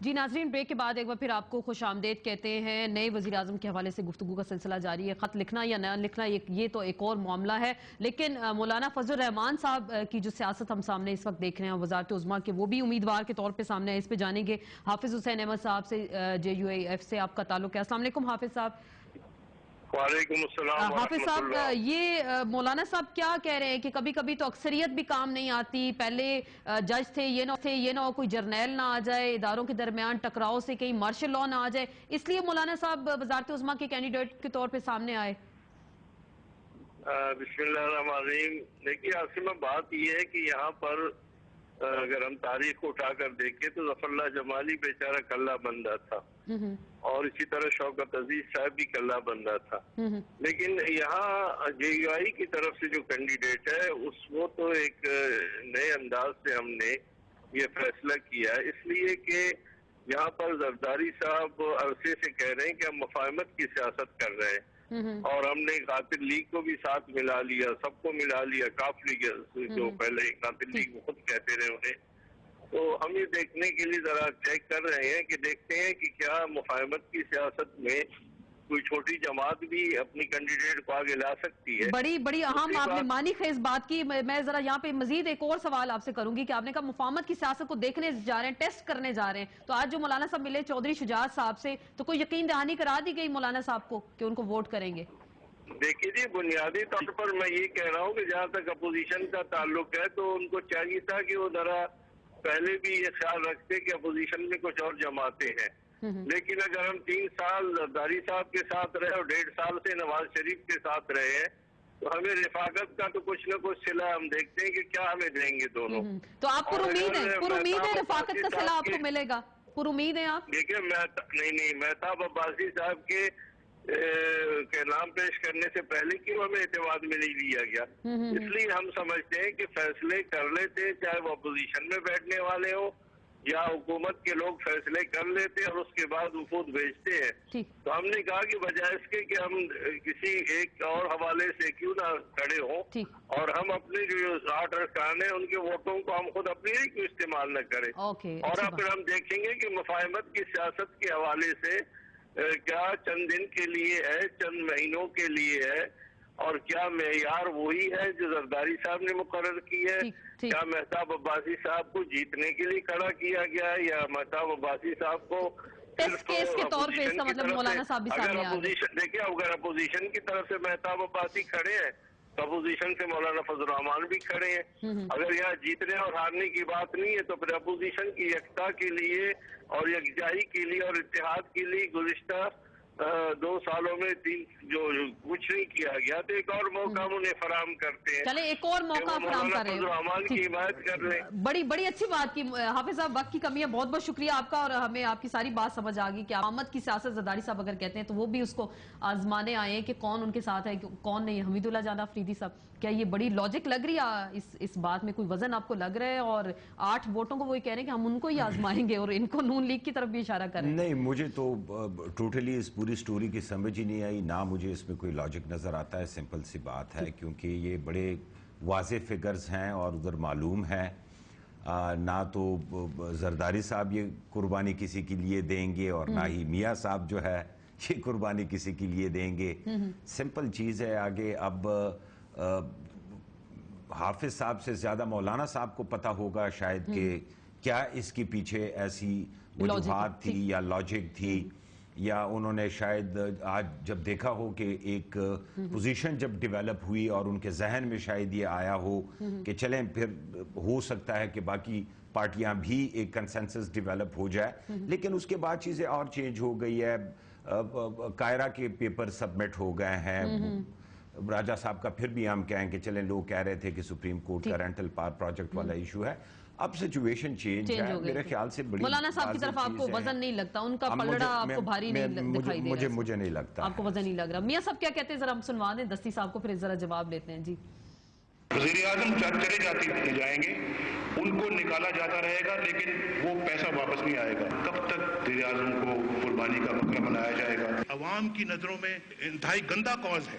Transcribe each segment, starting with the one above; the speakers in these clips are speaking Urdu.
جی ناظرین، بریک کے بعد ایک بار پھر آپ کو خوش آمدید کہتے ہیں۔ نئے وزیراعظم کے حوالے سے گفتگو کا سلسلہ جاری ہے۔ خط لکھنا یا نہ لکھنا یہ تو ایک اور معاملہ ہے، لیکن مولانا فضل الرحمان صاحب کی جو سیاست ہم سامنے اس وقت دیکھ رہے ہیں وزارت عظمیٰ کے، وہ بھی امیدوار کے طور پہ سامنے ہے۔ اس پہ جانیں گے حافظ حسین احمد صاحب سے، JUIF سے آپ کا تعلق ہے۔ السلام علیکم حافظ صاحب۔ وعلیکم السلام حافظ صاحب، یہ مولانا صاحب کیا کہہ رہے ہیں کہ کبھی کبھی تو اکثریت بھی کام نہیں آتی، پہلے جج تھے، یہ نہ ہو کوئی جرنیل نہ آ جائے، اداروں کے درمیان ٹکراؤ سے کہیں مارشل لا نہ آ جائے، اس لیے مولانا صاحب وزارت عظمیٰ کے کینڈیڈیٹ کے طور پہ سامنے آئے۔ بسم اللہ الرحمن الرحیم۔ دیکھیے اصل میں بات یہ ہے کہ یہاں پر اگر ہم تاریخ کو اٹھا کر دیکھیں تو ظفر اللہ جمالی بیچارہ کلہ بندہ تھا، اور اسی طرح شوکت عزیز صاحب بھی کلہ بندہ تھا، لیکن یہاں JUI کی طرف سے جو کینڈیڈیٹ ہے وہ تو ایک نئے انداز سے ہم نے یہ فیصلہ کیا ہے، اس لیے کہ یہاں پر زرداری صاحب عرصے سے کہہ رہے ہیں کہ ہم مفاہمت کی سیاست کر رہے ہیں، اور ہم نے قاتل لیگ کو بھی ساتھ ملا لیا، سب کو ملا لیا، کاف لیگ جو پہلے قاتل لیگ خود کہتے رہے انہیں۔ تو ہم یہ دیکھنے کے لیے ذرا چیک کر رہے ہیں کہ دیکھتے ہیں کہ کیا مفاہمت کی سیاست میں کوئی چھوٹی جماعت بھی اپنی کینڈیڈیٹ کو آگے لا سکتی ہے۔ بڑی اہم آپ نے معنی خیز بات کی۔ میں ذرا یہاں پہ مزید ایک اور سوال آپ سے کروں گی کہ آپ نے کہا مفاہمت کی سیاست کو دیکھنے جا رہے ہیں، ٹیسٹ کرنے جا رہے ہیں، تو آج جو مولانا صاحب ملے چودھری شجاعت صاحب سے، تو کوئی یقین دہانی کرا دی گئی مولانا صاحب کو کہ ان کو ووٹ کریں گے؟ دیکھیے جی، بنیادی طور پر میں یہ کہہ رہا ہوں کہ جہاں تک اپوزیشن کا تعلق ہے تو ان کو چاہیے تھا کہ وہ ذرا پہلے بھی یہ خیال رکھتے کہ اپوزیشن میں کچھ اور جماعتیں ہیں، لیکن اگر ہم 3 سال زرداری صاحب کے ساتھ رہے اور 1.5 سال سے نواز شریف کے ساتھ رہے ہیں تو ہمیں رفاقت کا تو کچھ نہ کچھ صلہ ہم دیکھتے ہیں کہ کیا ہمیں دیں گے دونوں۔ تو آپ پر امید ہے رفاقت کا صلہ آپ کو ملے گا؟ پر امید ہے آپ؟ دیکھیں مہتاب عباسی صاحب کے نام پیش کرنے سے پہلے کیوں ہمیں اعتماد میں نہیں لیا گیا؟ اس لیے ہم سمجھتے ہیں کہ فیصلے کر لیتے، چاہے وہ اپوزیشن میں بیٹھنے والے ہوں یا حکومت کے لوگ فیصلے کر لیتے اور اس کے بعد وفود بھیجتے ہیں۔ تو ہم نے کہا کہ بجائے اس کے کہ ہم کسی ایک اور حوالے سے کیوں نہ کھڑے ہوں اور ہم اپنے جو 8 ارکان ہیں ان کے ووٹوں کو ہم خود اپنے ہی کیوں استعمال نہ کریں، اور پھر ہم دیکھیں گے کہ مفاہمت کی سیاست کے حوالے سے کیا چند دن کے لیے ہے، چند مہینوں کے لیے ہے، اور کیا معیار وہی ہے جو زرداری صاحب نے مقرر کی ہے؟ کیا مہتاب عباسی صاحب کو جیتنے کے لیے کھڑا کیا گیا ہے یا مہتاب عباسی صاحب کو ٹیسٹ کیس کے طور پہ؟ اس کا مطلب مولانا صاحب بھی سامنے آ گئے۔ دیکھیں اگر اپوزیشن کی طرف سے مہتاب عباسی کھڑے ہیں تو اپوزیشن سے مولانا فضل الرحمان بھی کھڑے ہیں۔ اگر یہاں جیتنے اور ہارنے کی بات نہیں ہے تو پھر اپوزیشن کی یکتا کے لیے اور یکجائی کے لیے اور اتحاد کے لیے گزشتہ 2 سالوں میں جو کچھ نہیں کیا گیا تو ایک اور موقع ہم انہیں فراہم کرتے ہیں۔ چلے ایک اور موقع فراہم کر رہے ہیں، فضل الرحمان کی حمایت کر رہے ہیں۔ بڑی اچھی بات کی حافظ صاحب، وقت کی کمی ہے، بہت شکریہ آپ کا، اور ہمیں آپ کی ساری بات سمجھ آ گئی کہ مفاہمت کی سیاست زرداری صاحب اگر کہتے ہیں تو وہ بھی اس کو آزمانے آئے ہیں کہ کون ان کے ساتھ ہے کون نہیں۔ حمید اللہ جان افریدی صاحب، کیا یہ بڑی لاجک لگ رہی ہے اس بات میں؟ کوئی وزن آپ کو لگ رہا ہے؟ اور 8 ووٹوں کو وہ کہہ رہے ہیں کہ ہم ان کو ہی آزمائیں گے اور ان کو نون لیگ کی طرف بھی اشارہ کر رہے ہیں۔ نہیں، مجھے تو ٹوٹلی اس پوری سٹوری کی سمجھ ہی نہیں آئی، نہ مجھے اس میں کوئی لاجک نظر آتا ہے۔ سمپل سی بات ہے، کیونکہ یہ بڑے واضح فگرز ہیں اور ادھر معلوم ہے نہ تو زرداری صاحب یہ قربانی کسی کے لیے دیں گے اور نہ ہی میاں صاحب جو ہے یہ قربانی کسی کے لیے دیں گے۔ سمپل چیز ہے۔ آگے اب حافظ صاحب سے زیادہ مولانا صاحب کو پتہ ہوگا شاید کہ کیا اس کے پیچھے ایسی وجوہات تھی یا لاجک تھی، یا انہوں نے شاید آج جب دیکھا ہو کہ ایک پوزیشن جب ڈیولپ ہوئی اور ان کے ذہن میں شاید یہ آیا ہو کہ چلیں پھر ہو سکتا ہے کہ باقی پارٹیاں بھی ایک کنسنسس ڈیولپ ہو جائے، لیکن اس کے بعد چیزیں اور چینج ہو گئی ہے۔ قاہرہ کے پیپر سبمٹ ہو گئے ہیں، راجہ صاحب کا پھر بھی ہم کہیں کہ چلیں لوگ کہہ رہے تھے کہ سپریم کورٹ کا رینٹل پار پروجیکٹ والا ایشو ہے، اب سچویشن چینج ہے۔ میرے خیال سے بڑی مولانا صاحب کی طرف آپ کو وزن نہیں لگتا؟ ان کا پلڑا آپ کو بھاری نہیں دکھائی دے رہا؟ مجھے نہیں لگتا، آپ کو وزن نہیں لگ رہا۔ میاں صاحب کیا کہتے ہیں ذرا ہم سنوا دیں دستی صاحب کو، پھر ذرا جواب لیتے ہیں۔ جی، وزیر اعظم چلے جائیں گے، ان کو نکالا جاتا رہے گا لیکن وہ پیسہ واپس نہیں آئے گا۔ کب تک وزیر اعظم کو قربانی کا بکرا بنایا جائے گا؟ عوام کی نظروں میں انتہائی گندا کاز ہے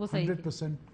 100%